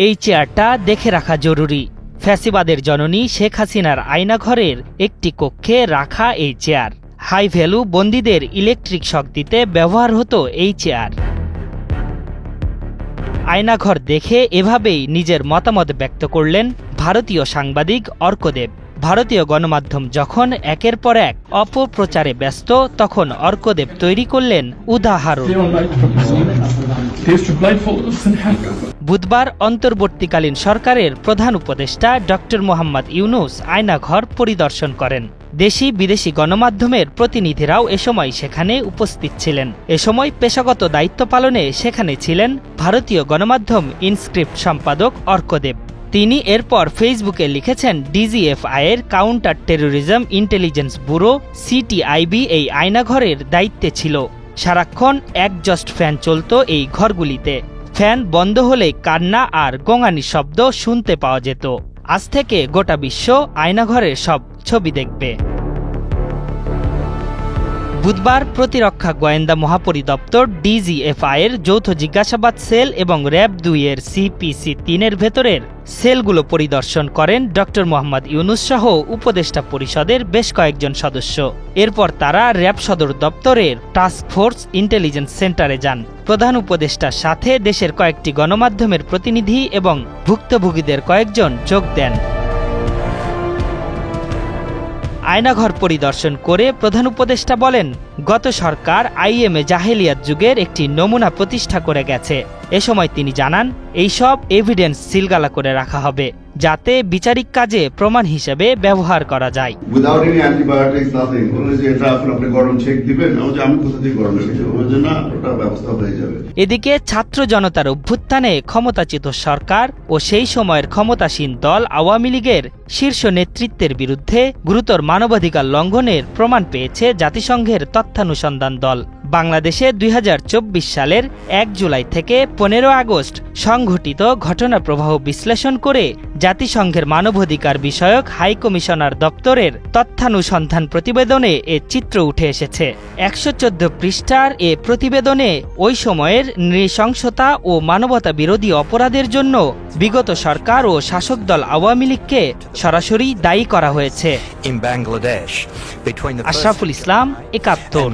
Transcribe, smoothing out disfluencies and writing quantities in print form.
এই চেয়ারটা দেখে রাখা জরুরি। ফ্যাসিবাদের জননী শেখ হাসিনার আয়নাঘরের একটি কক্ষে রাখা এই চেয়ার। হাই ভ্যালু বন্দীদের ইলেকট্রিক শক দিতে ব্যবহার হতো এই চেয়ার। আয়নাঘর দেখে এভাবেই নিজের মতামত ব্যক্ত করলেন ভারতীয় সাংবাদিক অর্কদেব। ভারতীয় গণমাধ্যম যখন একের পর এক অপপ্রচারে ব্যস্ত, তখন অর্কদেব তৈরি করলেন উদাহরণ। বুধবার অন্তর্বর্তীকালীন সরকারের প্রধান উপদেষ্টা ডক্টর মোহাম্মদ ইউনূস আয়নাঘর পরিদর্শন করেন। দেশি বিদেশি গণমাধ্যমের প্রতিনিধিরাও এ সময় সেখানে উপস্থিত ছিলেন। এ সময় পেশাগত দায়িত্ব পালনে সেখানে ছিলেন ভারতীয় গণমাধ্যম ইনস্ক্রিপ্ট সম্পাদক অর্কদেব। তিনি এরপর ফেসবুকে লিখেছেন, ডিজিএফআই এর counter terrorism intelligence bureau CTIB এই আয়নাঘরের দায়িত্বে ছিল। সারাক্ষণ একজস্ট ফ্যান চলত এই ঘরগুলিতে। ফ্যান বন্ধ হলে কান্না আর গোঙানি শব্দ শুনতে পাওয়া যেত। আজ থেকে গোটা বিশ্ব আয়নাঘরের সব ছবি দেখবে। বুধবার প্রতিরক্ষা গোয়েন্দা মহাপরিদপ্তর ডিজিএফআই এর যৌথ জিজ্ঞাসাবাদ সেল এবং র্যাব ২ এর CPC-3 এর ভেতরের সেলগুলো পরিদর্শন করেন ডক্টর মোহাম্মদ ইউনূস সহ উপদেষ্টা পরিষদের বেশ কয়েকজন সদস্য। এরপর তারা র্যাব সদর দপ্তরের টাস্ক ফোর্স ইন্টেলিজেন্স সেন্টারে যান। প্রধান উপদেষ্টার সাথে দেশের কয়েকটি গণমাধ্যমের প্রতিনিধি এবং ভুক্তভোগীদের কয়েকজন যোগ দেন। আয়নাঘর পরিদর্শন করে প্রধান উপদেষ্টা বলেন, গত সরকার আইএমএ জাহেলিয়াত যুগের একটি নমুনা প্রতিষ্ঠা করে গেছে। এ সময় তিনি জানান, এইসব এভিডেন্স সিলগালা করে রাখা হবে, যাতে বিচারিক কাজে প্রমাণ হিসেবে ব্যবহার করা যায়। এদিকে ছাত্র জনতার অভ্যুত্থানে ক্ষমতাচ্যুত সরকার ও সেই সময়ের ক্ষমতাসীন দল আওয়ামী লীগের শীর্ষ নেতৃত্বের বিরুদ্ধে গুরুতর মানবাধিকার লঙ্ঘনের প্রমাণ পেয়েছে জাতিসংঘের তথ্যানুসন্ধান দল। বাংলাদেশে ২০২৪ সালের ১ জুলাই থেকে ১৫ আগস্ট সংঘটিত ঘটনা প্রবাহ বিশ্লেষণ করে জাতিসংঘের মানবাধিকার বিষয়ক হাই কমিশনার দপ্তরের তথ্যানুসন্ধান প্রতিবেদনে এ চিত্র উঠে এসেছে। ১১৪ পৃষ্ঠার এ প্রতিবেদনে ওই সময়ের নৃশংসতা ও মানবতা বিরোধী অপরাধের জন্য বিগত সরকার ও শাসক দল আওয়ামী লীগকে সরাসরি দায়ী করা হয়েছে। আশরাফুল ইসলাম, একাত্তর।